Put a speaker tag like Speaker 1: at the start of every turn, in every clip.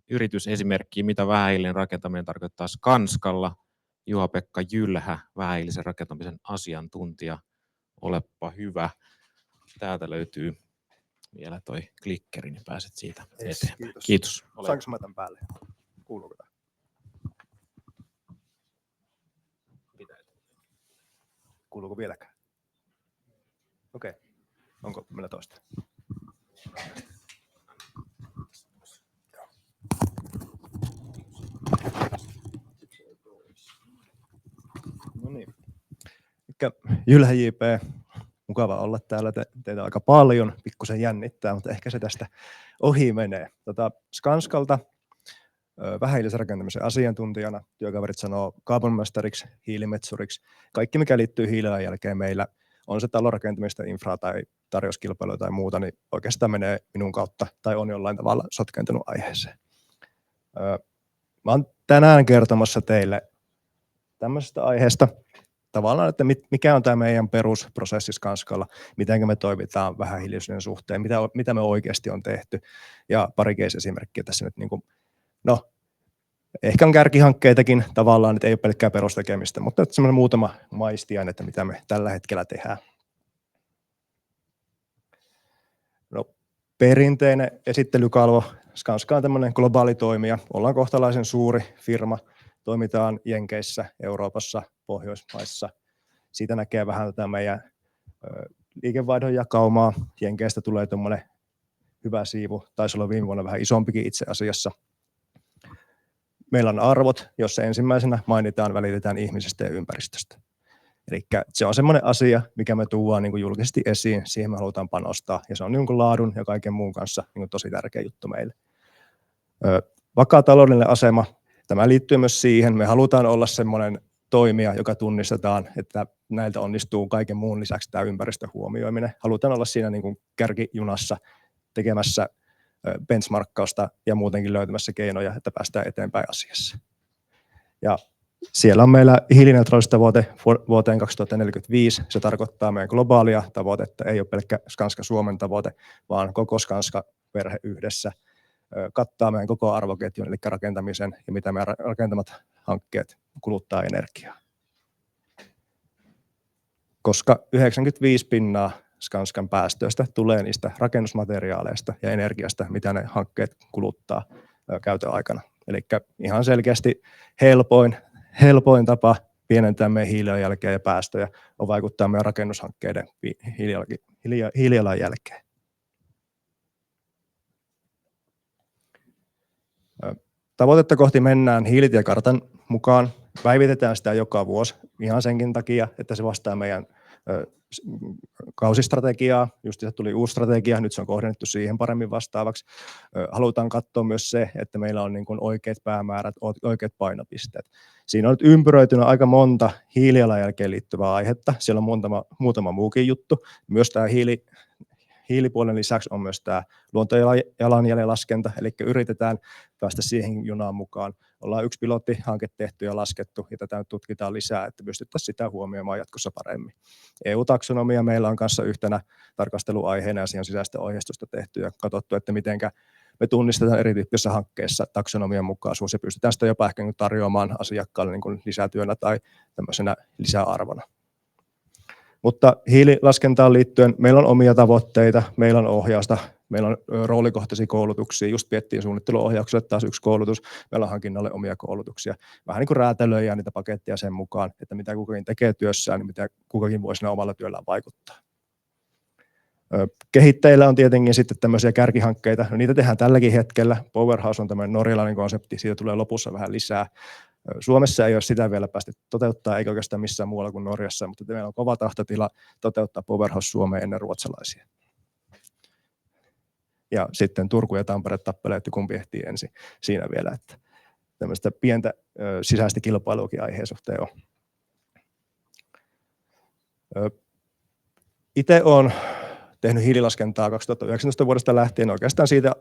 Speaker 1: yritysesimerkkiä, mitä vähähiilinen rakentaminen tarkoittaa Skanskalla. Juha-Pekka Jylhä, vähähiilisen rakentamisen asiantuntija. Olepa hyvä. Täältä löytyy vielä toi klikkeri, niin pääset siitä eteenpäin. Kiitos.
Speaker 2: Saanko mä tämän päälle? Kuuluuko tämä? Kuuluuko vieläkään? Okei. Onko meillä toista? No niin. Jylhä JP, mukava olla täällä. Teitä aika paljon, pikkusen jännittää, mutta ehkä se tästä ohi menee. Skanskalta vähähiilisen rakentamisen asiantuntijana, työkaverit sanoo kaupungimestariksi, hiilimetsuriksi. Kaikki mikä liittyy hiilijalanjälkeen meillä, on se talonrakentamista, infraa tai tarjouskilpailua tai muuta, niin oikeastaan menee minun kautta tai on jollain tavalla sotkentunut aiheeseen. Mä oon tänään kertomassa teille tämmöisestä aiheesta, tavallaan, että mikä on tämä meidän perusprosessi Skanskalla, miten me toimitaan vähähiilisyyden suhteen, mitä me oikeasti on tehty, ja pari case-esimerkkiä tässä nyt, ehkä on kärkihankkeitakin tavallaan, että ei ole pelkkää perustekemistä, mutta semmoinen muutama maistiainen, että mitä me tällä hetkellä tehdään. No, perinteinen esittelykalvo. Skanska on tämmöinen globaali toimija, ollaan kohtalaisen suuri firma, toimitaan Jenkeissä, Euroopassa, Pohjoismaissa. Siitä näkee vähän tätä meidän liikevaihdon jakaumaa. Jenkeistä tulee tuommoinen hyvä siivu, taisi olla viime vuonna vähän isompikin itse asiassa. Meillä on arvot, jossa ensimmäisenä mainitaan, välitetään ihmisestä ja ympäristöstä. Eli se on semmoinen asia, mikä me tuodaan niin kuin julkisesti esiin, siihen me halutaan panostaa, ja se on niin kuin laadun ja kaiken muun kanssa niin kuin tosi tärkeä juttu meille. Vakaa taloudellinen asema, tämä liittyy myös siihen, me halutaan olla semmoinen toimija, joka tunnistetaan, että näiltä onnistuu kaiken muun lisäksi tämä ympäristön huomioiminen. Halutaan olla siinä niin kuin kärkijunassa tekemässä benchmarkkausta ja muutenkin löytämässä keinoja, että päästään eteenpäin asiassa. Ja siellä on meillä hiilineutraalisuustavoite vuoteen 2045. Se tarkoittaa meidän globaalia tavoitetta, ei ole pelkkä Skanska Suomen tavoite, vaan koko Skanska-perhe yhdessä kattaa meidän koko arvoketjun, eli rakentamisen ja mitä meidän rakentamat hankkeet kuluttaa energiaa. Koska 95% Skanskan päästöistä tulee niistä rakennusmateriaaleista ja energiasta, mitä ne hankkeet kuluttaa käytön aikana. Eli ihan selkeästi helpoin tapa pienentää meidän hiilijalanjälkeä ja päästöjä on vaikuttaa meidän rakennushankkeiden hiilijalanjälkeen. Tavoitetta kohti mennään hiilitiekartan mukaan. Päivitetään sitä joka vuosi ihan senkin takia, että se vastaa meidän kausistrategiaa. Just se tuli uusi strategia, nyt se on kohdennettu siihen paremmin vastaavaksi. Halutaan katsoa myös se, että meillä on niin kuin oikeat päämäärät, oikeat painopisteet. Siinä on nyt ympyröitynä aika monta hiilijalanjälkeen liittyvää aihetta. Siellä on muutama muukin juttu. Myös tämä hiilipuolen lisäksi on myös tämä luontojalanjäljen laskenta, eli yritetään päästä siihen junaan mukaan. Ollaan yksi pilottihanke tehty ja laskettu, ja tätä tutkitaan lisää, että pystyttäisiin sitä huomioimaan jatkossa paremmin. EU-taksonomia meillä on kanssa yhtenä tarkasteluaiheena, ja siihen sisäistä ohjeistusta tehty ja katsottu, että miten me tunnistetaan erityyppisissä hankkeissa taksonomian mukaisuus, ja pystytään sitä jopa ehkä tarjoamaan asiakkaalle niin kuin lisätyönä tai tämmöisenä lisäarvona. Mutta hiililaskentaan liittyen meillä on omia tavoitteita, meillä on ohjausta, meillä on roolikohtaisia koulutuksia, just piettiin suunnitteluohjaukselle taas yksi koulutus, meillä on hankinnalle omia koulutuksia, vähän niin kuin räätälöidään niitä paketteja sen mukaan, että mitä kukakin tekee työssään, niin mitä kukakin voi siinä omalla työllään vaikuttaa. Kehittäjillä on tietenkin sitten tämmöisiä kärkihankkeita, no niitä tehdään tälläkin hetkellä, Powerhouse on tämmöinen norjalainen konsepti, siitä tulee lopussa vähän lisää. Suomessa ei ole sitä vielä päästy toteuttaa, eikä oikeastaan missään muualla kuin Norjassa, mutta meillä on kova tahtotila toteuttaa Powerhouse Suomeen ennen ruotsalaisia. Ja sitten Turku ja Tampere tappelee, että kumpi ehtii ensin siinä vielä, että tämmöistä pientä sisäistä kilpailuakin aiheen suhteen on. Itse olen tehnyt hiililaskentaa 2019 vuodesta lähtien oikeastaan siitä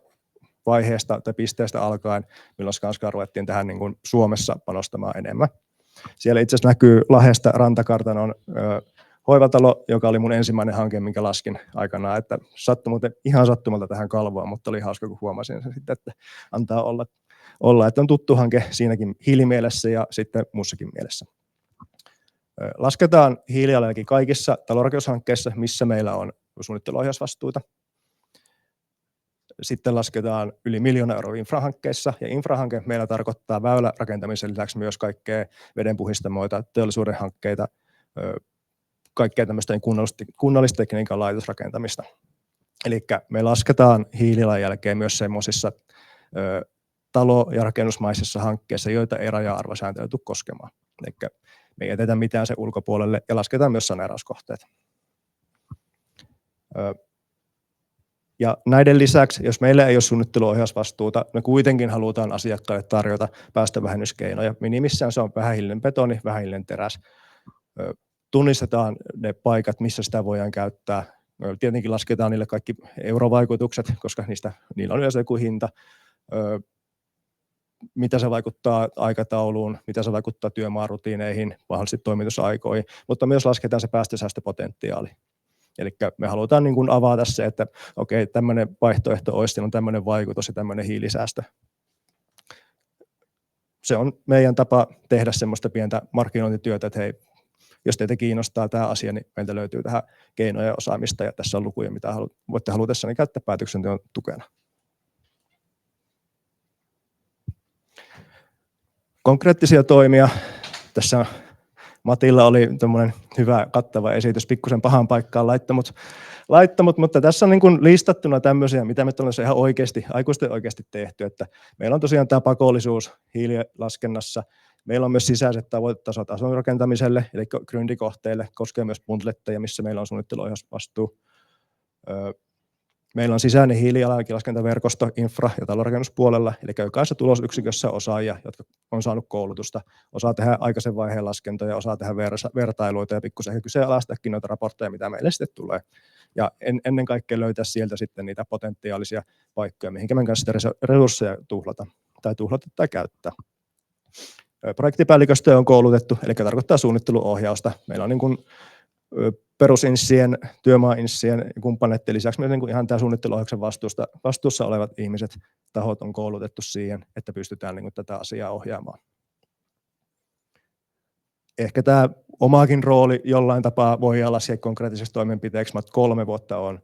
Speaker 2: vaiheesta tai pisteestä alkaen, milloin Skanskaa ruvettiin tähän niin kuin Suomessa panostamaan enemmän. Siellä itse asiassa näkyy Lahdesta rantakartanon hoivatalo, joka oli mun ensimmäinen hanke, minkä laskin aikanaan, että ihan sattumalta tähän kalvoon, mutta oli hauska, kun huomasin sen sitten, että antaa olla. olla, että on tuttu hanke siinäkin hiilimielessä ja sitten muussakin mielessä. Lasketaan hiilijalanjälki kaikissa talonrakennushankkeissa, missä meillä on suunnitteluohjausvastuuta. Sitten lasketaan yli 1 miljoona euroa infrahankkeissa, ja infrahanke meillä tarkoittaa väylärakentamisen lisäksi myös kaikkea vedenpuhdistamoita, teollisuuden hankkeita, kaikkea tämmöistä kunnallistekniikan laitosrakentamista. Eli me lasketaan hiilijalanjälkeen myös semmoisissa talo- ja rakennusmaisissa hankkeissa, joita ei raja-arvosääntely tule koskemaan. Eli me ei jätetä mitään sen ulkopuolelle ja lasketaan myös saneerauskohteet. Ja näiden lisäksi, jos meillä ei ole suunnitteluohjausvastuuta, me kuitenkin halutaan asiakkaille tarjota päästövähennyskeinoja. Minimissään se on vähähiilinen betoni, vähähiilinen teräs. Tunnistetaan ne paikat, missä sitä voidaan käyttää. Tietenkin lasketaan niille kaikki eurovaikutukset, koska niillä on yleensä joku hinta. Mitä se vaikuttaa aikatauluun, mitä se vaikuttaa työmaarutiineihin, mahdollisesti toimitusaikoihin, mutta myös lasketaan se päästösäästöpotentiaali. Eli me halutaan niin kuin avata se, että okei, tämmöinen vaihtoehto olisi, on tämmöinen vaikutus ja tämmöinen hiilisäästö. Se on meidän tapa tehdä semmoista pientä markkinointityötä, että hei, jos teitä kiinnostaa tämä asia, niin meiltä löytyy tähän keinoja ja osaamista, ja tässä on lukuja, mitä voitte halutessani käyttää päätöksenteon tukena. Konkreettisia toimia. Tässä Matilla oli tämmöinen hyvä kattava esitys, pikkusen pahan paikkaan laittanut, mutta tässä on niin kuin listattuna tämmöisiä, mitä me ollaan ihan oikeasti, aikuisten oikeasti tehty. Että meillä on tosiaan tämä pakollisuus hiililaskennassa. Meillä on myös sisäiset tavoitetasot asuinrakentamiselle, eli gryndikohteille, koskee myös puntletteja, missä meillä on suunnitteluohjausvastuu. Meillä on sisäinen hiilijalanjälkilaskentaverkosto infra- ja talonrakennuspuolella, eli jokaisessa tulosyksikössä osaajia, jotka on saanut koulutusta, osaa tehdä aikaisen vaiheen laskentoja, osaa tehdä vertailuita ja pikkusen kyseenalaistakin noita raportteja, mitä meille sitten tulee. Ja ennen kaikkea löytää sieltä sitten niitä potentiaalisia paikkoja, mihinkä me kanssa resursseja tuhlata tai käyttää. Projektipäälliköstöä on koulutettu, eli tarkoittaa suunnitteluohjausta. Meillä on niin kuin perusinssien, työmaainssien ja kumppaneiden lisäksi myös niin ihan tämä suunnitteluohjauksen vastuussa olevat ihmiset, tahot on koulutettu siihen, että pystytään niin tätä asiaa ohjaamaan. Ehkä tämä omakin rooli jollain tapaa voi olla siihen konkreettiseksi toimenpiteeksi. Mä 3 vuotta olen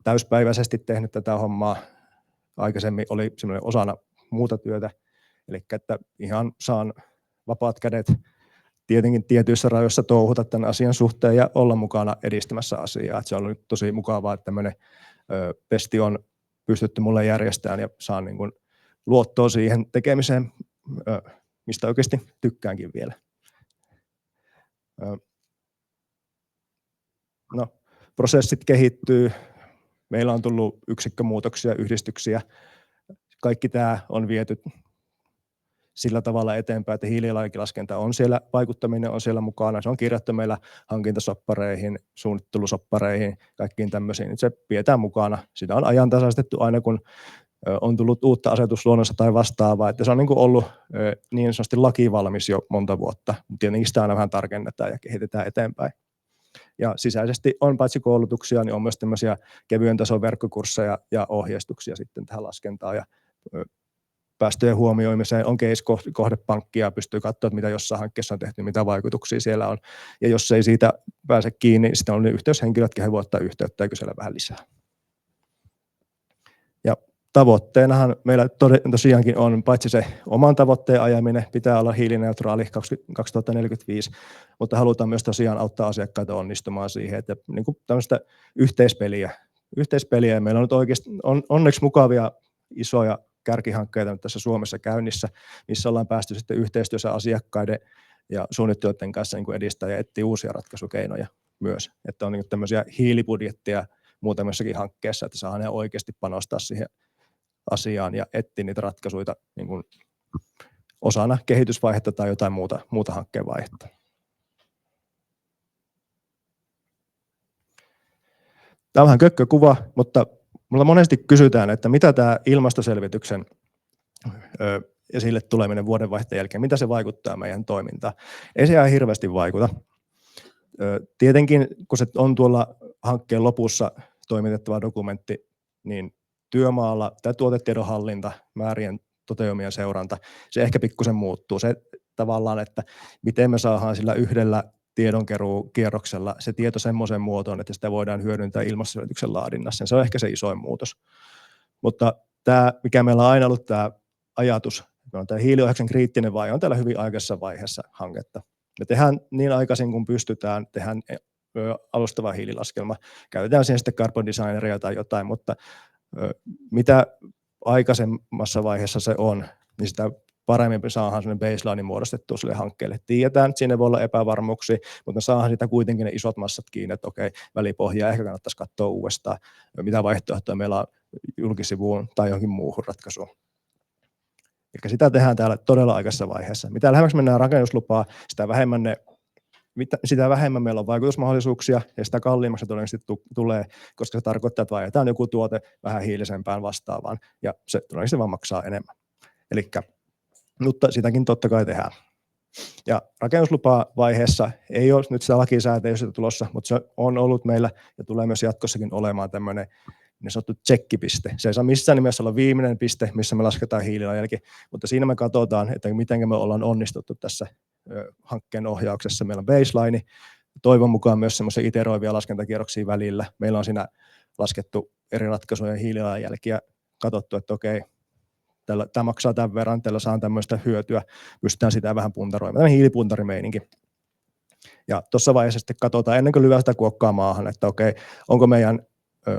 Speaker 2: täyspäiväisesti tehnyt tätä hommaa. Aikaisemmin oli semmoinen osana muuta työtä, eli että ihan saan vapaat kädet tietenkin tietyissä rajoissa touhuta tämän asian suhteen ja olla mukana edistämässä asiaa. Että se on ollut tosi mukavaa, että tämmöinen pesti on pystytty mulle järjestämään ja saan niin kuin luottoa siihen tekemiseen, mistä oikeasti tykkäänkin vielä. No, prosessit kehittyy. Meillä on tullut yksikkömuutoksia, yhdistyksiä. Kaikki tämä on viety sillä tavalla eteenpäin, että hiilijalanjälkilaskenta on siellä, vaikuttaminen on siellä mukana. Se on kirjattu meillä hankintasoppareihin, suunnittelusoppareihin, kaikkiin tämmöisiin. Se pidetään mukana. Sitä on ajantasaistettu aina, kun on tullut uutta asetusluonnosta tai vastaavaa. Että se on niin kuin ollut niin sanotusti lakivalmis jo monta vuotta. Tietenkin sitä aina vähän tarkennetaan ja kehitetään eteenpäin. Ja sisäisesti on paitsi koulutuksia, niin on myös tämmöisiä kevyen tason verkkokursseja ja ohjeistuksia sitten tähän laskentaan ja päästöjen huomioimiseen. On case-kohdepankkia, pystyy katsoa, mitä jossain hankkeessa on tehty, mitä vaikutuksia siellä on. Ja jos ei siitä pääse kiinni, sitten on ne yhteyshenkilötkin, he voi ottaa yhteyttä ja kysellä vähän lisää. Ja tavoitteenahan meillä tosiaankin on, paitsi se oman tavoitteen ajaminen, pitää olla hiilineutraali 2045, mutta halutaan myös tosiaan auttaa asiakkaita onnistumaan siihen, että niin kuin tämmöistä yhteispeliä. Meillä on nyt oikeasti onneksi mukavia isoja kärkihankkeita tässä Suomessa käynnissä, missä ollaan päästy sitten yhteistyössä asiakkaiden ja suunnittelijoiden kanssa niin kuin edistää ja etsiä uusia ratkaisukeinoja myös. Että on niin kuin tämmöisiä hiilibudjetteja muutamassakin hankkeessa, että saadaan oikeasti panostaa siihen asiaan ja etsiä niitä ratkaisuja niin kuin osana kehitysvaihetta tai jotain muuta hankkeen vaihetta. Tämä on vähän kökkökuva, mutta mulla monesti kysytään, että mitä tämä ilmastoselvityksen esille tuleminen vuodenvaihteen jälkeen, mitä se vaikuttaa meidän toimintaan. Ei se ihan hirveästi vaikuta. Tietenkin, kun se on tuolla hankkeen lopussa toimitettava dokumentti, niin työmaalla tämä tuotetiedonhallinta, määrien toteumien seuranta, se ehkä pikkusen muuttuu. Se tavallaan, että miten me saadaan sillä yhdellä tiedonkeruukierroksella se tieto semmoiseen muotoon, että sitä voidaan hyödyntää ilmastoselvityksen laadinnassa. Se on ehkä se isoin muutos. Mutta tämä, mikä meillä on aina ollut tämä ajatus, on tämä hiiliohjauksen kriittinen vaihe, on täällä hyvin aikaisessa vaiheessa hanketta. Me tehdään niin aikaisin kuin pystytään, tehdään alustava hiililaskelma. Käytetään siihen sitten carbon designeria tai jotain, mutta mitä aikaisemmassa vaiheessa se on, niin sitä paremmin me saadaan sellainen baseline muodostettua sille hankkeelle. Tiedetään, että siinä voi olla epävarmuuksia, mutta me saadaan sitä kuitenkin ne isot massat kiinni, että okei, välipohjaa ehkä kannattaisi katsoa uudestaan, mitä vaihtoehtoja meillä on julkisivuun tai johonkin muuhun ratkaisuun. Eli sitä tehdään täällä todella aikaisessa vaiheessa. Mitä lähemmäksi mennään rakennuslupaa, sitä vähemmän meillä on vaikutusmahdollisuuksia ja sitä kalliimmaksi se todennäköisesti tulee, koska se tarkoittaa, että vaihdetaan joku tuote vähän hiilisempään vastaavaan ja se todennäköisesti vaan maksaa enemmän. Mutta sitäkin totta kai tehdään. Ja rakennuslupavaiheessa ei ole nyt sitä lakisääteisyyttä tulossa, mutta se on ollut meillä ja tulee myös jatkossakin olemaan tämmöinen niin sanottu tsekkipiste. Se ei saa missään nimessä olla viimeinen piste, missä me lasketaan hiilijalanjälki, mutta siinä me katsotaan, että miten me ollaan onnistuttu tässä hankkeen ohjauksessa. Meillä on baseline, toivon mukaan myös semmoisia iteroivia laskentakierroksia välillä. Meillä on siinä laskettu eri ratkaisujen hiilijalanjälkiä, katsottu, että okei, tämä maksaa tämän verran, tällä saan tämmöistä hyötyä, pystytään sitä vähän puntaroimaan. Tämä hiilipuntarimeininki. Ja tuossa vaiheessa sitten katsotaan ennen kuin lyödään sitä kuokkaa maahan, että okei, onko meidän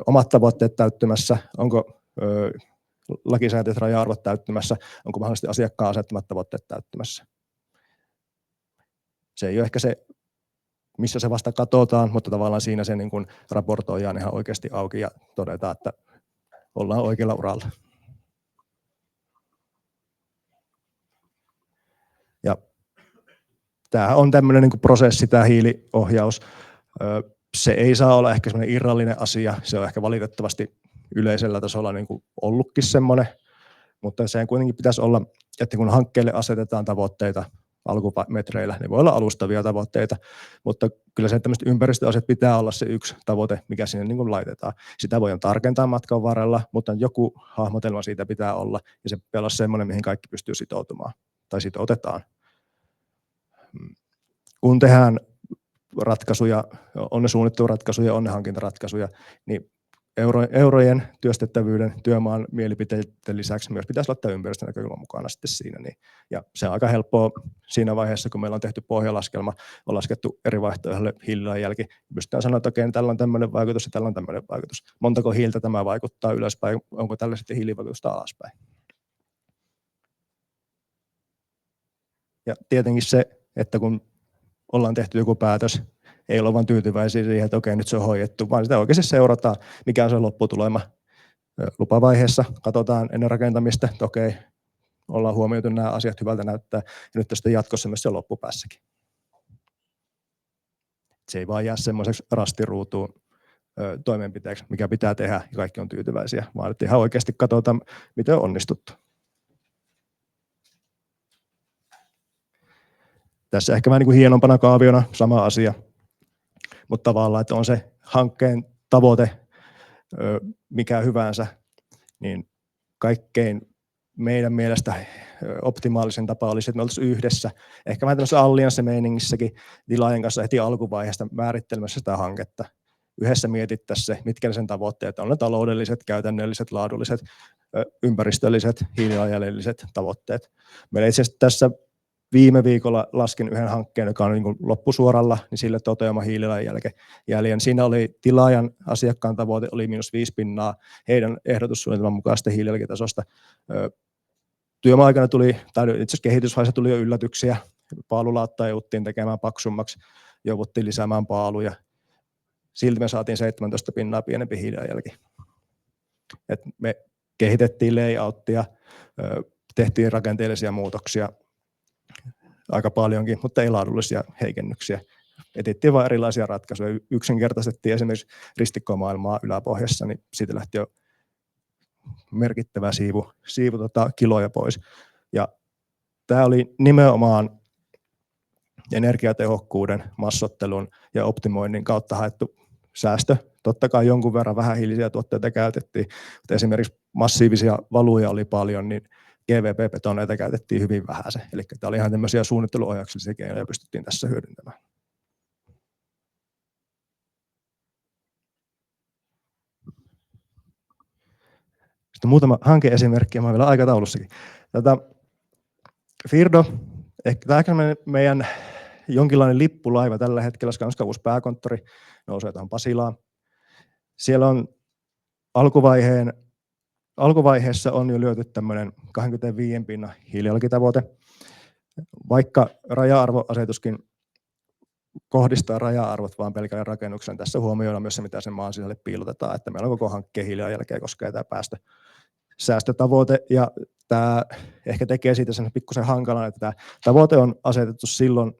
Speaker 2: omat tavoitteet täyttymässä, onko lakisääteiset raja-arvot täyttymässä, onko mahdollisesti asiakkaan asettamat tavoitteet täyttymässä. Se ei ole ehkä se, missä se vasta katsotaan, mutta tavallaan siinä se niin kuin raportoidaan ihan oikeasti auki ja todetaan, että ollaan oikealla uralla. Ja tämä on tämmöinen niin kuin prosessi, tämä hiiliohjaus. Se ei saa olla ehkä semmoinen irrallinen asia, se on ehkä valitettavasti yleisellä tasolla niin kuin ollutkin semmoinen, mutta sen kuitenkin pitäisi olla, että kun hankkeelle asetetaan tavoitteita alkumetreillä, ne voi olla alustavia tavoitteita, mutta kyllä se tämmöiset ympäristöasiat pitää olla se yksi tavoite, mikä sinne niin kuin laitetaan. Sitä voidaan tarkentaa matkan varrella, mutta joku hahmotelma siitä pitää olla, ja se pitää olla semmoinen, mihin kaikki pystyy sitoutumaan, tai sitoutetaan. Kun tehdään ratkaisuja, on ne suunnitteluratkaisuja, on ne hankintaratkaisuja, niin eurojen työstettävyyden, työmaan mielipiteiden lisäksi myös pitäisi ottaa ympäristönäkökulma mukana sitten siinä. Niin. Ja se on aika helppoa siinä vaiheessa, kun meillä on tehty pohjalaskelma, on laskettu eri vaihtoehdoille hiilijalanjälki, pystytään sanoa, että okei, tällä on tämmöinen vaikutus ja tällä on tämmöinen vaikutus. Montako hiiltä tämä vaikuttaa ylöspäin, onko tällä sitten hiilivaikutusta alaspäin. Ja tietenkin se, että kun ollaan tehty joku päätös, ei olla vain tyytyväisiä siihen, että okei, nyt se on hoidettu, vaan sitä oikeasti seurataan, mikä on se lopputulema. Lupavaiheessa katsotaan ennen rakentamista, että okei, ollaan huomioitu nämä asiat, hyvältä näyttää, ja nyt sitten jatkossa myös se loppupäässäkin. Se ei vaan jää semmoiseksi rastiruutuun toimenpiteeksi, mikä pitää tehdä, ja kaikki on tyytyväisiä, vaan että ihan oikeasti katsotaan, miten on onnistuttu. Tässä ehkä vähän niin kuin hienompana kaaviona sama asia, mutta tavallaan, että on se hankkeen tavoite, mikä hyvänsä, niin kaikkein meidän mielestä optimaalisen tapa olisi, että me oltaisiin yhdessä, ehkä vähän tämmöisessä allianssimeiningissäkin tilaajan kanssa heti alkuvaiheesta määrittelemässä sitä hanketta. Yhdessä mietittäisiin se, mitkä sen tavoitteet on, ne taloudelliset, käytännölliset, laadulliset, ympäristölliset, hiilijalanjäljelliset tavoitteet. Meillä itse asiassa tässä viime viikolla laskin yhden hankkeen, joka on niin kuin loppusuoralla, niin sille toteuma hiilijalanjäljen. Siinä oli tilaajan asiakkaan tavoite oli -5%, heidän ehdotussuunnitelman mukaista hiilijalanjälkitasosta. Työmaa-aikana tuli, tai itse asiassa kehitysvaiheessa tuli jo yllätyksiä. Paalulaattaa jouduttiin tekemään paksummaksi, jouduttiin lisäämään paaluja. Silti me saatiin 17% pienempi hiilijalanjälki. Et me kehitettiin layouttia, tehtiin rakenteellisia muutoksia, aika paljonkin, mutta ei laadullisia heikennyksiä. Etittiin vain erilaisia ratkaisuja. Yksinkertaistettiin esimerkiksi ristikkomaailmaa yläpohjassa, niin siitä lähti jo merkittävä siivu kiloja pois. Ja tämä oli nimenomaan energiatehokkuuden, massottelun ja optimoinnin kautta haettu säästö. Totta kai jonkun verran vähähiilisiä tuotteita käytettiin, mutta esimerkiksi massiivisia valuja oli paljon, niin GVP-betoneita käytettiin hyvin vähäisen. Eli tämä oli ihan tämmöisiä suunnitteluohjauksellisia keinoja pystyttiin tässä hyödyntämään. Sitten muutama hankeesimerkki, ja mä olen vielä aikataulussakin. Firdo, ehkä tämä meidän jonkinlainen lippulaiva tällä hetkellä, Skanskan uusi pääkonttori, nousee tuohon Pasilaan. Siellä on alkuvaiheessa on jo lyöty tämmöinen 25 pinnan hiilijalanjälkitavoite. Vaikka raja-arvoasetuskin kohdistaa raja-arvot vaan pelkälle rakennuksen, tässä huomioidaan myös se, mitä sen maan sisälle piilotetaan, että meillä on koko hankkeen hiilijalanjälkeä koskee tämä säästötavoite, ja tämä ehkä tekee siitä sen pikkusen hankalan, että tämä tavoite on asetettu silloin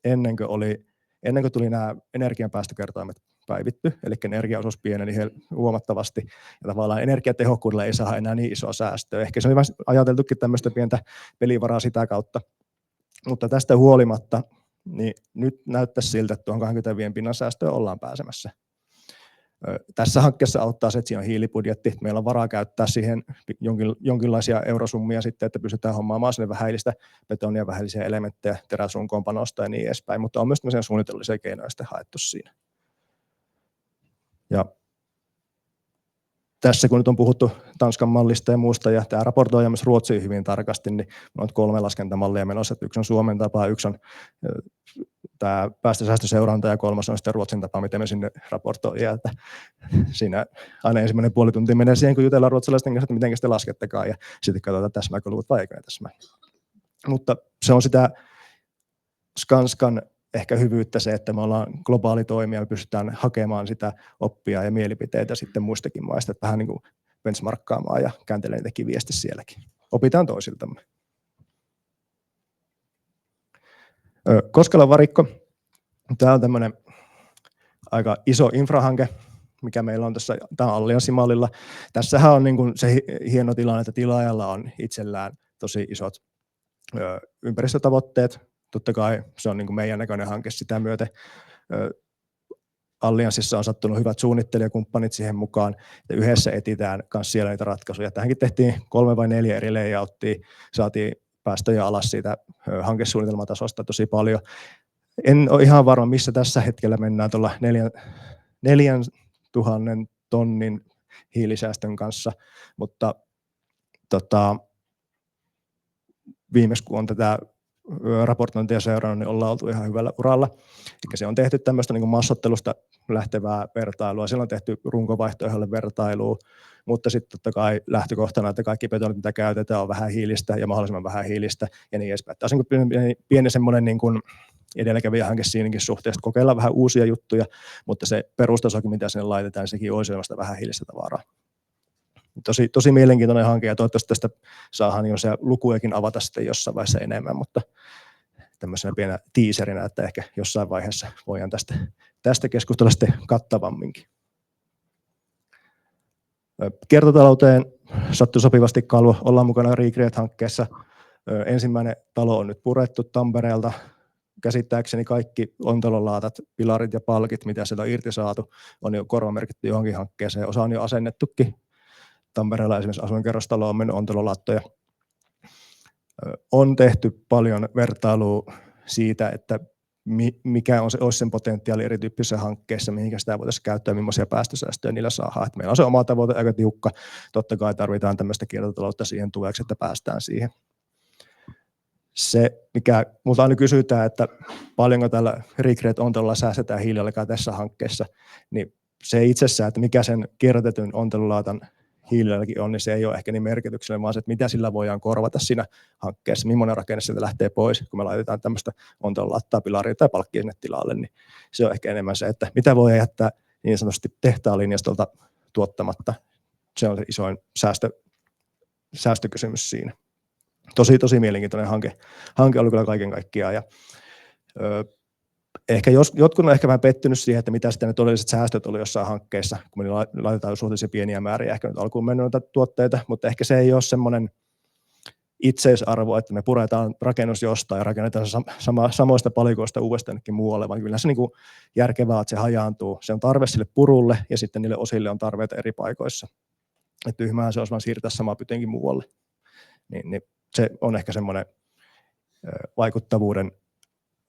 Speaker 2: ennen kuin tuli nämä energian päästökertoimet päivitty, eli energiaosuus pieneni huomattavasti, ja tavallaan energiatehokkuudella ei saa enää niin isoa säästöä. Ehkä se on ajateltukin tämmöistä pientä pelivaraa sitä kautta, mutta tästä huolimatta niin nyt näyttäisi siltä, että tuohon 25 pinnan säästöön ollaan pääsemässä. Tässä hankkeessa auttaa se, että siinä on hiilibudjetti. Meillä on varaa käyttää siihen jonkinlaisia eurosummia sitten, että pystytään hommaamaan sinne vähäillistä betonia, vähäillisiä elementtejä, teräsunkoonpanosta ja niin edespäin, mutta on myös tämmöisiä suunnitelmallisia keinoja sitten haettu siinä. Ja tässä kun nyt on puhuttu Tanskan mallista ja muusta, ja tämä raportoi myös Ruotsiin hyvin tarkasti, niin on 3 laskentamallia menossa, että yksi on Suomen tapa, yksi on tämä päästösäästöseuranta ja 3 on sitten Ruotsin tapa, miten me sinne raportoidaan. Että siinä aina ensimmäinen puoli tuntia menee siihen, kun jutellaan ruotsalaisten kanssa, että miten te laskettekaan, ja sitten katsotaan täsmääkö luvut vai eikö ne täsmää. Mutta se on sitä Skanskan ehkä hyvyyttä se, että me ollaan globaali toimija, me pystytään hakemaan sitä oppia ja mielipiteitä sitten muistakin maista, että vähän niin kuin benchmarkkaamaan ja kääntelee niitä kiviä sielläkin. Opitaan toisiltamme. Koskelan varikko. Tämä on tämmöinen aika iso infrahanke, mikä meillä on tässä, tämä on allianssimallilla. Tässähän on niin kuin se hieno tilanne, että tilaajalla on itsellään tosi isot ympäristötavoitteet. Totta kai se on niin kuin meidän näköinen hanke sitä myöten. Allianssissa on sattunut hyvät suunnittelijakumppanit siihen mukaan, ja yhdessä etsitään myös siellä niitä ratkaisuja. Tähänkin tehtiin 3 vai 4 eri layouttia, saatiin päästöjä alas siitä hankesuunnitelmatasosta tosi paljon. En ole ihan varma, missä tässä hetkellä mennään tuolla 4000 tonnin hiilisäästön kanssa, mutta viimeis kun on tätä raportointia seurannut, niin ollaan oltu ihan hyvällä uralla. Eli se on tehty tämmöistä niin kuin massottelusta lähtevää vertailua. Siellä on tehty runkovaihtoehdolle vertailua, mutta sitten totta kai lähtökohtana, että kaikki betonit, mitä käytetään, on vähän hiilistä ja mahdollisimman vähän hiilistä ja niin edespäin. Tämä on pieni semmoinen niin kuin edelläkävijähanke siinäkin suhteessa, kokeillaan vähän uusia juttuja, mutta se perustasokin, mitä sinne laitetaan, niin sekin olisi sellaista vähän hiilistä tavaraa. Tosi mielenkiintoinen hanke, ja toivottavasti tästä saadaan jo se lukujakin avata sitten jossain vaiheessa enemmän, mutta tämmöisenä pienä tiiserinä, että ehkä jossain vaiheessa voidaan tästä keskustella sitten kattavamminkin. Kiertotalouteen sattui sopivasti kalvo, ollaan mukana Recreate-hankkeessa. Ensimmäinen talo on nyt purettu Tampereelta. Käsittääkseni kaikki ontelolaatat, pilarit ja palkit, mitä sieltä on irti saatu, on jo korvamerkitty johonkin hankkeeseen. Osa on jo asennettukin. Tampereella esimerkiksi asuinkerrostalo on mennyt ontelolaattoja. On tehty paljon vertailua siitä, että mikä olisi sen potentiaali erityyppisissä hankkeissa, mihinkä sitä voitaisiin käyttää, millaisia päästösäästöjä niillä saadaan. Meillä on se oma tavoite aika tiukka. Totta kai tarvitaan tämmöistä kiertotaloutta siihen tueksi, että päästään siihen. Se, mikä multa aina kysytään, että paljonko tällä Recreate-ontelulla säästetään hiilijalanjälkeä tässä hankkeessa, niin se itsessään, että mikä sen kierrätetyn ontelulaatan hiilijalanjälki on, niin se ei ole ehkä niin merkityksellinen, vaan se, että mitä sillä voidaan korvata siinä hankkeessa, millainen rakenne sieltä lähtee pois, kun me laitetaan tämmöistä ontelulaattaa, pilaria tai palkkia sinne tilalle, niin se on ehkä enemmän se, että mitä voi jättää niin sanotusti tehtaan linjastolta tuottamatta. Se on se isoin säästökysymys siinä. Tosi mielenkiintoinen hanke oli kyllä kaiken kaikkiaan. Ja, ehkä jotkut on ehkä vähän pettynyt siihen, että mitä sitten ne todelliset säästöt oli jossain hankkeessa, kun me laitetaan suhteellisen pieniä määriä, ehkä nyt alkuun mennyt noita tuotteita, mutta ehkä se ei ole semmoinen itseisarvo, että me puretaan rakennus jostain ja rakennetaan samoista palikoista uudestaan jonnekin muualle, vaan kyllä se niin kuin järkevää, että se hajaantuu. Se on tarve sille purulle ja sitten niille osille on tarveita eri paikoissa. Että tyhmää se olisi vaan siirtää samaa pytenkin muualle. niin se on ehkä semmoinen vaikuttavuuden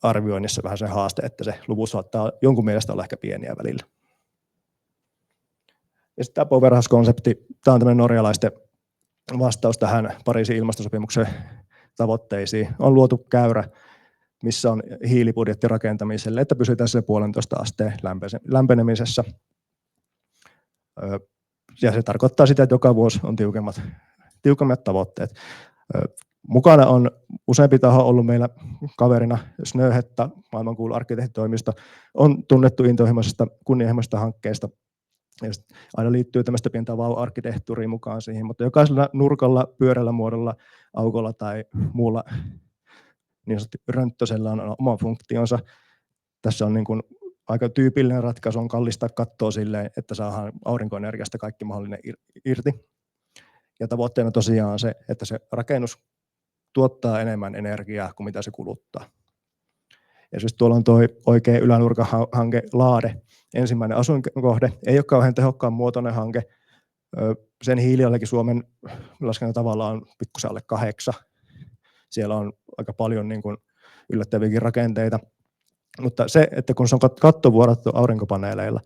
Speaker 2: arvioinnissa vähän se haaste, että se luvut saattaa jonkun mielestä olla ehkä pieniä välillä. Ja sitten tämä Powerhouse-konsepti, tämä on tämmöinen norjalaisten vastaus tähän Pariisin ilmastosopimuksen tavoitteisiin. On luotu käyrä, missä on hiilibudjetti rakentamiselle, että pysytään se 1,5 asteen lämpenemisessä. Ja se tarkoittaa sitä, että joka vuosi on tiukemmat tavoitteet. Mukana on useampi taho ollut meillä kaverina. Snöhetta, maailmankuulu arkkitehtitoimisto, on tunnettu intohimoisesta kunnianhimoisesta hankkeesta. Ja aina liittyy tämmöistä pientä vau-arkkitehtuuria mukaan siihen, mutta jokaisella nurkalla, pyörällä muodolla, aukolla tai muulla niin sanotusti rönttösellä on oma funktionsa. Tässä on niin kuin aika tyypillinen ratkaisu on kallistaa kattoa silleen, että saadaan aurinkoenergiasta kaikki mahdollinen irti. Ja tavoitteena tosiaan on se, että se rakennus tuottaa enemmän energiaa kuin mitä se kuluttaa. Esimerkiksi tuolla on tuo oikea ylänurkan hanke Laade, ensimmäinen asuinkohde, ei ole kauhean tehokkaan muotoinen hanke. Sen hiilijalanjälki Suomen laskentatavalla on pikkusen alle 8. Siellä on aika paljon niin kuin yllättäviäkin rakenteita. Mutta se, että kun se on katto vuorattu aurinkopaneeleilla,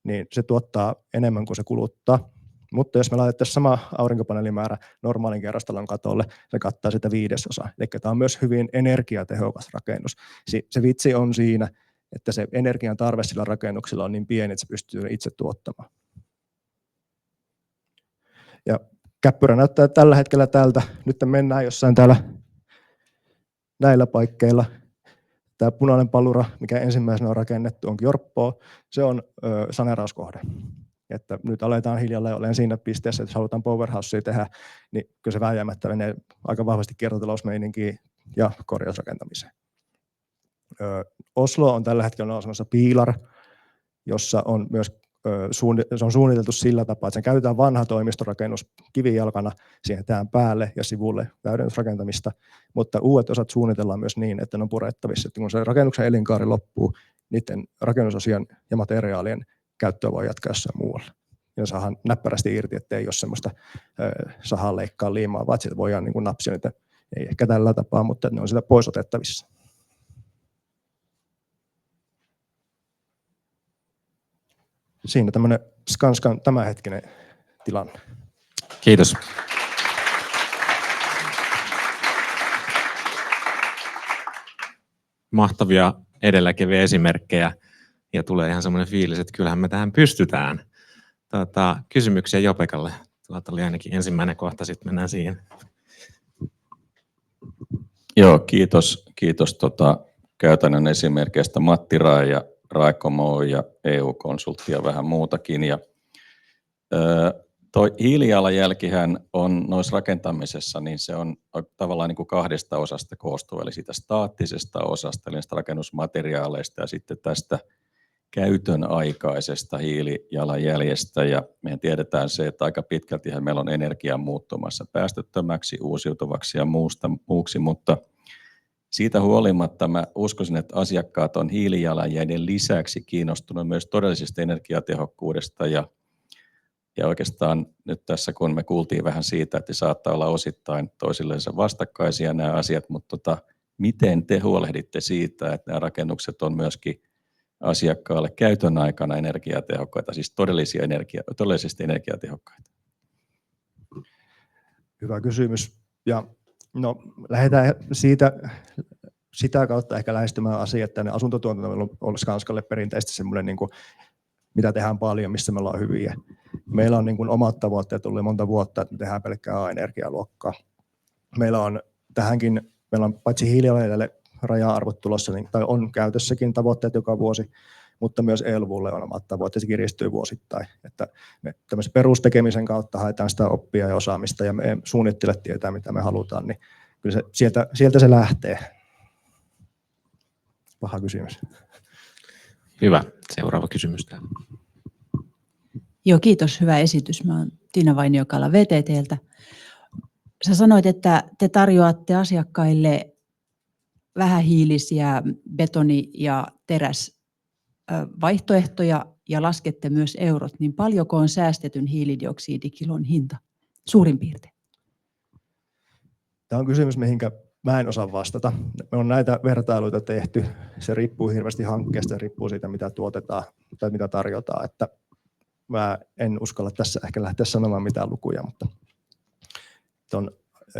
Speaker 2: niin se tuottaa enemmän kuin se kuluttaa. Mutta jos me laitettaisiin sama aurinkopaneelimäärä normaalin kerrostalon katolle, se kattaa sitä 5/5. Eli tämä on myös hyvin energiatehokas rakennus. Se vitsi on siinä, että se energian tarve sillä rakennuksella on niin pieni, että se pystyy itse tuottamaan. Ja käppyrä näyttää tällä hetkellä tältä. Nyt mennään jossain täällä näillä paikkeilla. Tämä punainen palura, mikä ensimmäisenä on rakennettu, on Jorppoo. Se on saneerauskohde. Että nyt aletaan hiljalleen olemaan siinä pisteessä, että jos halutaan Powerhousea tehdä, niin kyllä se vääjäämättä menee aika vahvasti kiertotalousmeininkiin ja korjausrakentamiseen. Oslo on tällä hetkellä nousemassa Pilar, jossa on myös se on suunniteltu sillä tapaa, että sen käytetään vanha toimistorakennus kivijalkana siihen tähän päälle ja sivulle täydennysrakentamista, mutta uudet osat suunnitellaan myös niin, että ne on purettavissa, että kun se rakennuksen elinkaari loppuu, niiden rakennusosien ja materiaalien käyttöä voi jatkaa jossain muualla. Ja saadaan näppärästi irti, ettei ole semmoista sahan leikkaa liimaa, vaan sieltä voidaan niin kuin napsia niitä, ei ehkä tällä tapaa, mutta ne on sitä pois otettavissa. Siinä tämmöinen Skanskan tämänhetkinen tilanne.
Speaker 1: Kiitos. Mahtavia edelläkävijä esimerkkejä ja tulee ihan semmoinen fiilis, että kyllähän me tähän pystytään. Kysymyksiä Jopekalle. Tuolta oli ainakin ensimmäinen kohta, sitten mennään siihen.
Speaker 3: Joo, kiitos käytännön esimerkkeistä Matti Rae ja Raikomo ja EU-konsultti ja vähän muutakin. Ja, toi hiilijalanjälkihän on noissa rakentamisessa, niin se on tavallaan niin kuin 2 osasta koostuva, eli siitä staattisesta osasta, eli näistä rakennusmateriaaleista ja sitten tästä käytön aikaisesta hiilijalanjäljestä. Ja mehän tiedetään se, että aika pitkälti meillä on energia muuttumassa päästöttömäksi, uusiutuvaksi ja muuksi, mutta siitä huolimatta mä uskoisin, että asiakkaat on hiilijalanjäljen lisäksi kiinnostunut myös todellisesta energiatehokkuudesta ja oikeastaan nyt tässä kun me kuultiin vähän siitä, että saattaa olla osittain toisillensa vastakkaisia nämä asiat, mutta miten te huolehditte siitä, että nämä rakennukset on myöskin asiakkaalle käytön aikana energiatehokkaita, siis todellisesti energiatehokkaita?
Speaker 2: Hyvä kysymys. Ja no, lähdetään sitä kautta ehkä lähestymään asiaa, että asuntotuotanto on ollut Skanskalle perinteisesti semmoinen, niin kuin, mitä tehdään paljon, missä me ollaan hyviä. Meillä on niin kuin omat tavoitteet tullut monta vuotta, että me tehdään pelkkää A-energialuokkaa. Meillä on paitsi hiilijalanjäljelle raja-arvot tulossa, tai on käytössäkin tavoitteet joka vuosi, mutta myös ELVUlle on omat tavoitteet, se kiristyy vuosittain. Että me tämmöisen perustekemisen kautta haetaan sitä oppia ja osaamista, ja me suunnittelijat tietää, mitä me halutaan, niin kyllä sieltä se lähtee. Paha kysymys.
Speaker 1: Hyvä. Seuraava kysymys täällä.
Speaker 4: Joo, kiitos. Hyvä esitys. Mä oon Tiina Vainiokala VTT:ltä. Sä sanoit, että te tarjoatte asiakkaille vähähiilisiä betoni- ja teräsvaihtoehtoja ja laskette myös eurot, niin paljonko on säästetyn hiilidioksidikilon hinta suurin piirtein?
Speaker 2: Tämä on kysymys, mihinkä mä en osaa vastata. Me on näitä vertailuita tehty. Se riippuu hirveästi hankkeesta, se riippuu siitä, mitä tuotetaan tai mitä tarjotaan. Että mä en uskalla tässä ehkä lähteä sanomaan mitään lukuja, mutta on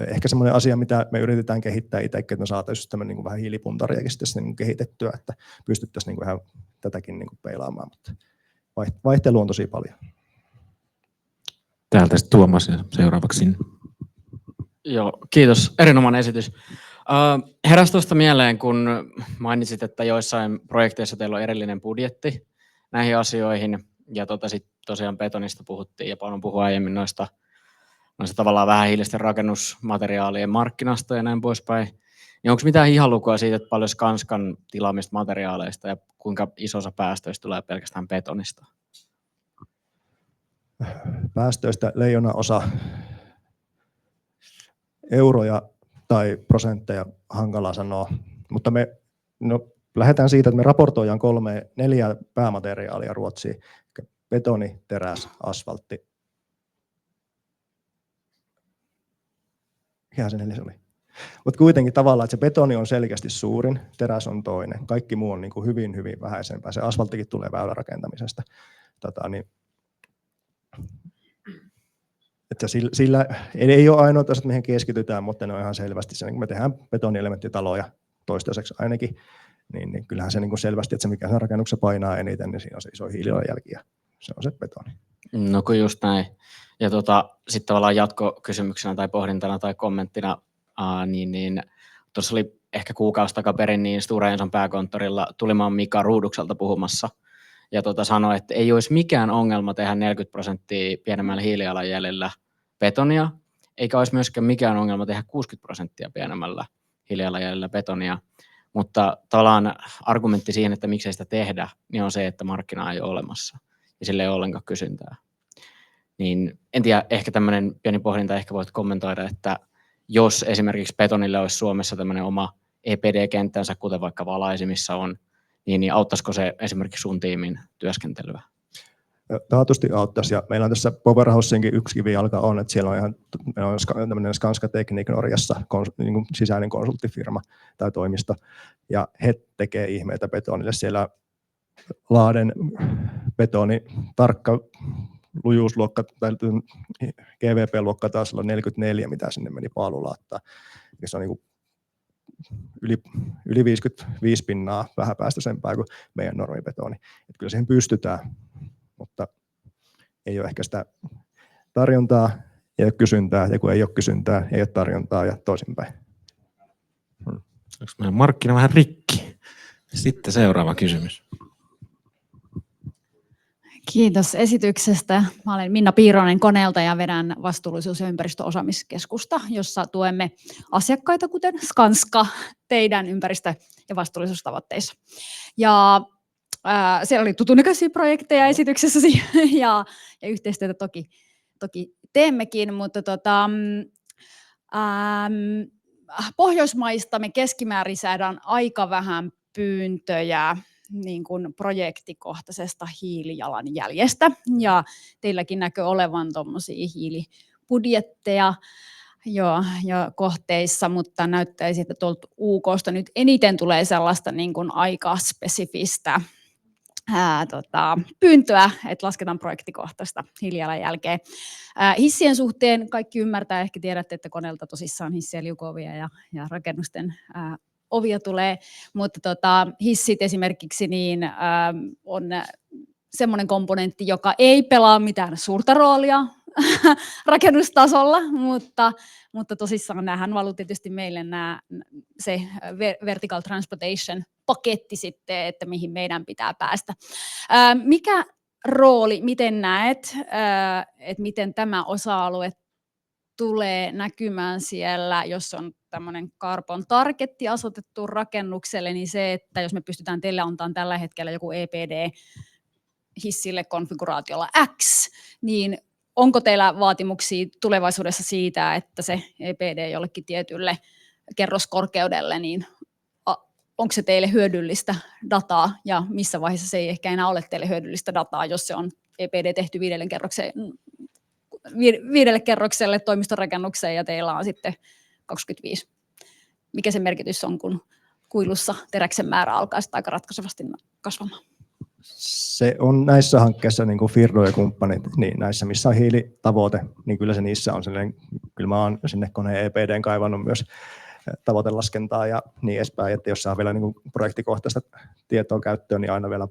Speaker 2: ehkä semmoinen asia, mitä me yritetään kehittää itse, että me saataisiin tämmöinen niin vähän hiilipuntariakin sitten niin kehitettyä, että pystyttäisiin niin ihan tätäkin niin peilaamaan, mutta vaihtelu on tosi paljon.
Speaker 1: Täältä sitten Tuomas ja seuraavaksi.
Speaker 5: Joo, kiitos. Erinomainen esitys. Heräsi tuosta mieleen, kun mainitsit, että joissain projekteissa teillä on erillinen budjetti näihin asioihin, ja sit tosiaan betonista puhuttiin, ja Pauno puhui aiemmin noista tavallaan vähähiilisten rakennusmateriaalien markkinasta ja näin poispäin. Niin onko mitään hihalukua siitä, että paljon Skanskan tilaamista materiaaleista ja kuinka iso osa päästöistä tulee pelkästään betonista?
Speaker 2: Päästöistä leijonaosa euroja tai prosentteja hankalaa sanoa, mutta me lähdetään siitä, että me raportoidaan 3-4 päämateriaalia Ruotsiin: betoni, teräs, asfaltti. Ihan se 4 oli. Mutta kuitenkin tavallaan, että se betoni on selkeästi suurin, teräs on toinen. Kaikki muu on niin kuin hyvin, hyvin vähäisempää. Se asfalttikin tulee väylärakentamisesta. Että sillä ei ole ainoa asiat, mihin keskitytään, mutta ne on ihan selvästi se, kun me tehdään betonielementtitaloja toistaiseksi ainakin, niin kyllähän se niin kuin selvästi, että se mikä sen rakennuksessa painaa eniten, niin siinä on se iso hiilijalanjälki ja se on se betoni.
Speaker 5: No kun just näin. Ja sitten tavallaan jatkokysymyksenä tai pohdintana tai kommenttina, niin tuossa oli ehkä kuukausi takaperin niin Stora Enson pääkonttorilla Tulimaan Mika Ruudukselta puhumassa, ja sanoi, että ei olisi mikään ongelma tehdä 40% pienemmällä hiilijalanjäljellä betonia, eikä olisi myöskään mikään ongelma tehdä 60% pienemmällä hiilijalanjäljellä betonia, mutta tavallaan argumentti siihen, että miksei sitä tehdä, niin on se, että markkina ei ole olemassa ja sille ei ole ollenkaan kysyntää. Niin en tiedä, ehkä tämmöinen pieni pohdinta, ehkä voit kommentoida, että jos esimerkiksi betonille olisi Suomessa tämmöinen oma EPD-kenttänsä, kuten vaikka Valaisimissa on, niin auttaisiko se esimerkiksi sun tiimin työskentelyä?
Speaker 2: Taatusti auttaisi, ja meillä on tässä Powerhousenkin yksi kivijalka on, että siellä on ihan tämmöinen Skanska Teknik Norjassa, niin kuin sisäinen konsulttifirma tai toimisto, ja he tekee ihmeitä betonille. Siellä Laaden betoni, tarkka lujuusluokka tai GVP-luokka taas olla 44, mitä sinne meni paalulaattaa. Se on niin kuin yli 55% vähäpäästöisempää kuin meidän normibetoni. Että kyllä siihen pystytään, mutta ei ole ehkä sitä tarjontaa, ei ole kysyntää, ja kun ei ole kysyntää, ei ole tarjontaa ja toisinpäin.
Speaker 1: Onko meidän markkina vähän rikki? Sitten seuraava kysymys.
Speaker 6: Kiitos esityksestä. Mä olen Minna Piironen Koneelta ja vedän vastuullisuus- ja ympäristöosaamiskeskusta, jossa tuemme asiakkaita, kuten Skanska, teidän ympäristö- ja vastuullisuustavoitteissa. Ja siellä oli tutunäköisiä projekteja esityksessäsi ja yhteistyötä toki teemmekin, mutta Pohjoismaista me keskimäärin saadaan aika vähän pyyntöjä niin kuin projektikohtaisesta hiilijalanjäljestä, ja teilläkin näkyy olevan tuommoisia hiilibudjetteja jo kohteissa, mutta näyttäisi, että tuolta UK:sta nyt eniten tulee sellaista niin kuin aika spesifistä pyyntöä, että lasketaan projektikohtaista hiilijalanjälkeä. Hissien suhteen kaikki ymmärtää, ehkä tiedätte, että Koneelta tosissaan hissiä, liukuovia ja rakennusten ovia tulee, mutta hissit esimerkiksi niin, on semmoinen komponentti, joka ei pelaa mitään suurta roolia rakennustasolla, mutta tosissaan näähän valuu tietysti meille se vertical transportation paketti sitten, että mihin meidän pitää päästä. Mikä rooli, miten näet, että miten tämä osa-alue tulee näkymään siellä, jos on tämmöinen carbon targetti asetettu rakennukselle, niin se, että jos me pystytään teille antamaan tällä hetkellä joku EPD hissille konfiguraatiolla X, niin onko teillä vaatimuksia tulevaisuudessa siitä, että se EPD jollekin tietylle kerroskorkeudelle, niin onko se teille hyödyllistä dataa, ja missä vaiheessa se ei ehkä enää ole teille hyödyllistä dataa, jos se on EPD tehty 5 kerrokselle toimistorakennukseen, ja teillä on sitten 2025. Mikä se merkitys on, kun kuilussa teräksen määrä alkaa sitten aika ratkaisevasti kasvamaan?
Speaker 2: Se on näissä hankkeissa, niin kuin Firdo ja kumppanit, niin näissä, missä on hiilitavoite, niin kyllä se niissä on sellainen, kyllä mä oon sinne koneen EPD:n kaivannut myös tavoitelaskentaa ja niin edespäin, että jos saa vielä niin kuin projektikohtaista tietoa käyttöön, niin aina vielä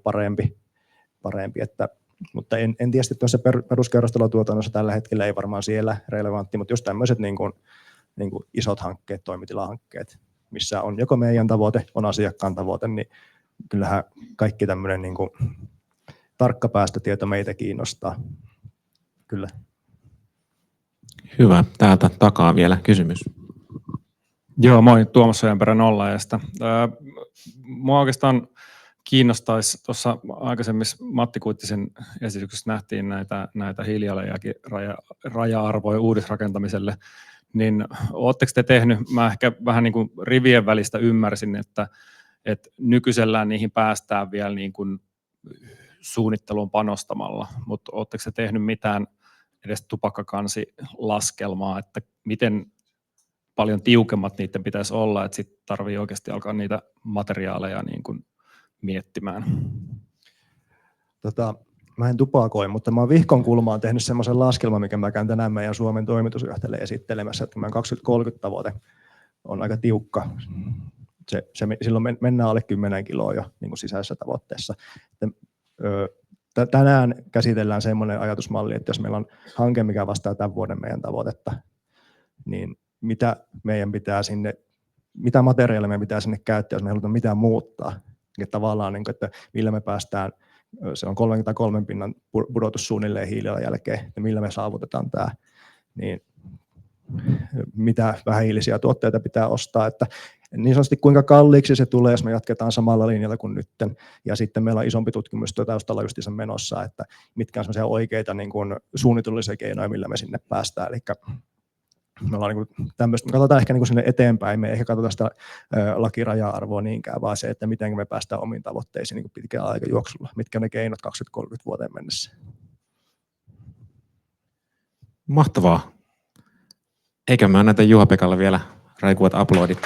Speaker 2: parempi että, mutta en tietysti tuossa peruskerrostalotuotannossa tällä hetkellä ei varmaan siellä relevantti, mutta jos tämmöiset niin kuin isot hankkeet, toimitilahankkeet, missä on joko meidän tavoite, on asiakkaan tavoite, niin kyllähän kaikki tämmöinen niin kuin tarkka päästötieto meitä kiinnostaa. Kyllä.
Speaker 1: Hyvä. Täältä takaa vielä kysymys.
Speaker 7: Joo, moi, Tuomas Sojanperä Nollaajasta. Mua oikeastaan kiinnostaisi, tuossa aikaisemmissa Matti Kuittisen esityksessä nähtiin näitä hiilijalanjälki raja-arvoja uudisrakentamiselle, niin oletteko te tehnyt, mä ehkä vähän niin kuin rivien välistä ymmärsin, että nykyisellään niihin päästään vielä niin kuin suunnitteluun panostamalla, mutta oletteko te tehnyt mitään edes tupakkakansilaskelmaa, että miten paljon tiukemmat niiden pitäisi olla, että sitten tarvii oikeasti alkaa niitä materiaaleja niin kuin miettimään?
Speaker 2: Mä en tupakoi, mutta mä oon vihkon kulmaan tehnyt semmoisen laskelman, mikä mä käyn tänään meidän Suomen toimitusjohtajalle esittelemässä, että meidän 2030 tavoite on aika tiukka. Silloin mennään alle 10 kiloa jo niin kuin sisäisessä tavoitteessa. Tänään käsitellään semmoinen ajatusmalli, että jos meillä on hanke, mikä vastaa tämän vuoden meidän tavoitetta, niin mitä materiaaleja meidän pitää sinne käyttää, jos me halutaan mitään muuttaa. Ja tavallaan, että millä me päästään, se on 33 pinnan pudotus suunnilleen hiilijalanjälkeen, ja millä me saavutetaan tämä, niin mitä vähähiilisiä tuotteita pitää ostaa, että niin sanotusti kuinka kalliiksi se tulee, jos me jatketaan samalla linjalla kuin nytten. Ja sitten meillä on isompi tutkimustyö taustalla justiinsa menossa, että mitkä on sellaisia oikeita niin kuin suunnitelmallisia keinoja, millä me sinne päästään. Eli me ollaan niin kuin tämmöistä, me katsotaan ehkä niin kuin sinne eteenpäin, me ei ehkä katsota sitä lakiraja-arvoa niinkään, vaan se, että miten me päästään omiin tavoitteisiin niin pitkään aikajuoksulla, mitkä on ne keinot 2030 vuoteen mennessä.
Speaker 1: Mahtavaa. Eikä mä näitä Juha-Pekalle vielä raikuvat aplodit.